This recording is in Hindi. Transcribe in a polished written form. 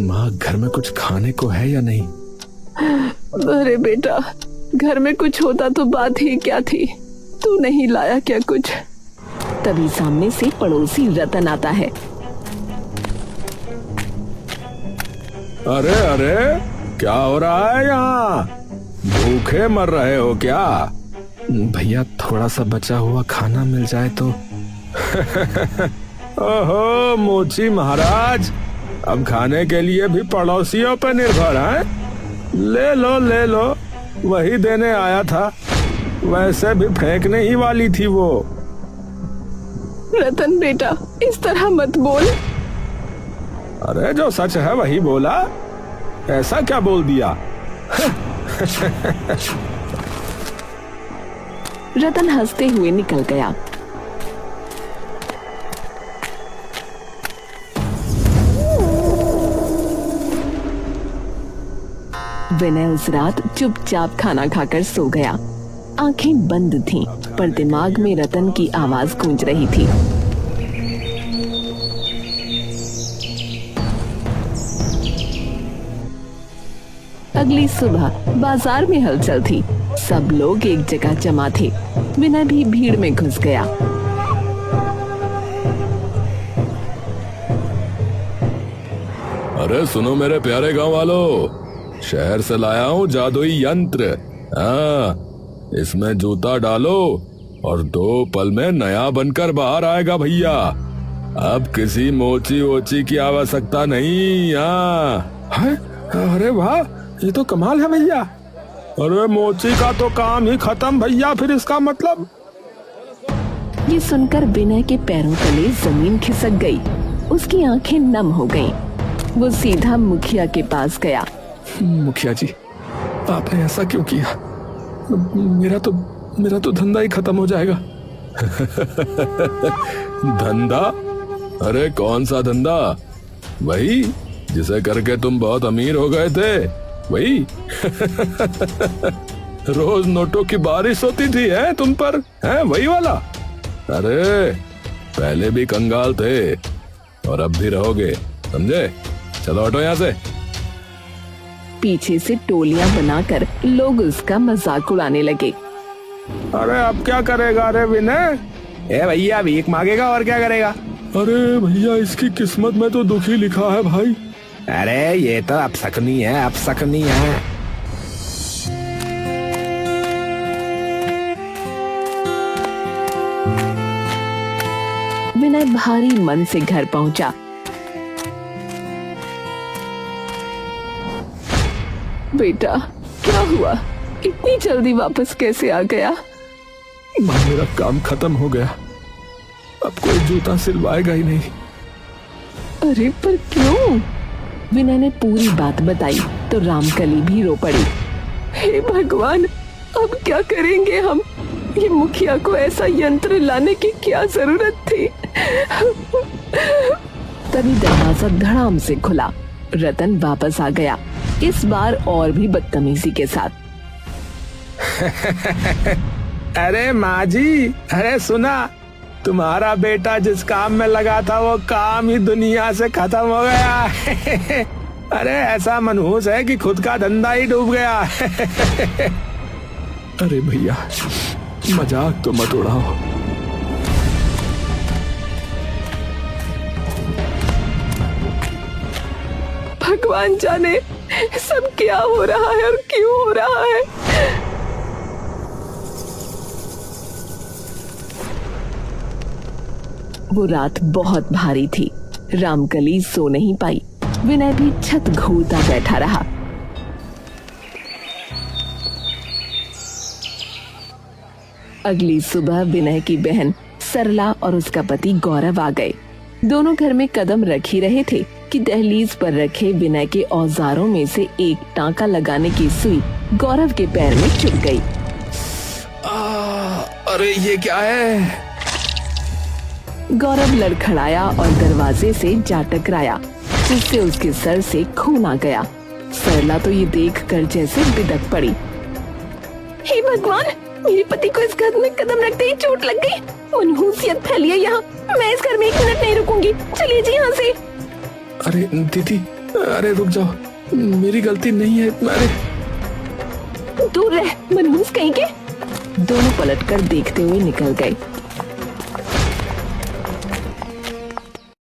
माँ, घर में कुछ खाने को है या नहीं? अरे बेटा, घर में कुछ होता तो बात ही क्या थी। तू नहीं लाया क्या कुछ? तभी सामने से पड़ोसी रतन आता है। अरे अरे, क्या हो रहा है यहाँ? भूखे मर रहे हो क्या? भैया, थोड़ा सा बचा हुआ खाना मिल जाए तो। ओहो मोची महाराज, अब खाने के लिए भी पड़ोसियों पर निर्भर हैं? ले लो ले लो, वही देने आया था। वैसे भी फेंकने ही वाली थी वो। रतन बेटा, इस तरह मत बोल। अरे जो सच है वही बोला, ऐसा क्या बोल दिया? रतन हंसते हुए निकल गया। विनय उस रात चुपचाप खाना खाकर सो गया। आंखें बंद थीं, पर दिमाग में रतन की आवाज गूंज रही थी। अगली सुबह बाजार में हलचल थी। सब लोग एक जगह जमा थे। विनय भी भीड़ में घुस गया। अरे सुनो मेरे प्यारे गांव वालों, शहर से लाया हूँ जादुई यंत्र। हाँ, इसमें जूता डालो और 2 पल में नया बनकर बाहर आएगा भैया। अब किसी मोची वोची की आवश्यकता नहीं। हाँ, अरे वाह, ये तो कमाल है भैया। अरे मोची का तो काम ही खत्म भैया, फिर इसका मतलब? ये सुनकर विनय के पैरों तले जमीन खिसक गई। उसकी आंखें नम हो गईं। वो सीधा मुखिया के पास गया। मुखिया जी, आपने ऐसा क्यों किया? मेरा तो धंधा ही खत्म हो जाएगा। धंधा? अरे कौन सा धंधा? वही जिसे करके तुम बहुत अमीर हो गए थे, वही। रोज नोटों की बारिश होती थी है तुम पर, है वही वाला? अरे पहले भी कंगाल थे और अब भी रहोगे, समझे? चलो हटो यहाँ से। पीछे से टोलियां बनाकर लोग उसका मजाक उड़ाने लगे। अरे अब क्या करेगा रे विनय? ए भैया, भीख मांगेगा और क्या करेगा? अरे भैया, इसकी किस्मत में तो दुखी लिखा है भाई। अरे ये तो अपशकुनी है, अपशकुनी है। विनय भारी मन से घर पहुंचा। बेटा, क्या हुआ? इतनी जल्दी वापस कैसे आ गया? माँ, मेरा काम खत्म हो गया। अब कोई जूता सिलवाएगा ही नहीं। अरे पर क्यों? विनय ने पूरी बात बताई तो रामकली भी रो पड़ी। हे भगवान, अब क्या करेंगे हम? ये मुखिया को ऐसा यंत्र लाने की क्या जरूरत थी? तभी दरवाजा धड़ाम से खुला। रतन वापस आ गया, इस बार और भी बदतमीजी के साथ। अरे माँ जी, अरे सुना, तुम्हारा बेटा जिस काम में लगा था वो काम ही दुनिया से खत्म हो गया। अरे ऐसा मनहूस है कि खुद का धंधा ही डूब गया। अरे भैया, मजाक तो मत उड़ाओ। भगवान जाने सब क्या हो रहा है और क्यों हो रहा है। वो रात बहुत भारी थी। रामकली सो नहीं पाई। विनय भी छत घूरता बैठा रहा। अगली सुबह विनय की बहन सरला और उसका पति गौरव आ गए। दोनों घर में कदम रख ही रहे थे कि दहलीज पर रखे विनय के औजारों में से एक टांका लगाने की सुई गौरव के पैर में चुभ गई। अरे ये क्या है? गौरव लड़खड़ाया और दरवाजे से जा टकराया, जिससे उसके सर से खून आ गया। सरला तो ये देखकर जैसे बिदक पड़ी। हे भगवान, मेरे पति को इस घर में कदम रखते ही चोट लग गई। मनहूसियत फैली है यहाँ। मैं इस घर में 1 मिनट नहीं रुकूंगी। चलिए जी यहाँ से। अरे दीदी, अरे रुक जाओ, मेरी गलती नहीं है। अरे दूर रह मनहूस कहीं के। दोनों पलटकर देखते हुए निकल गए।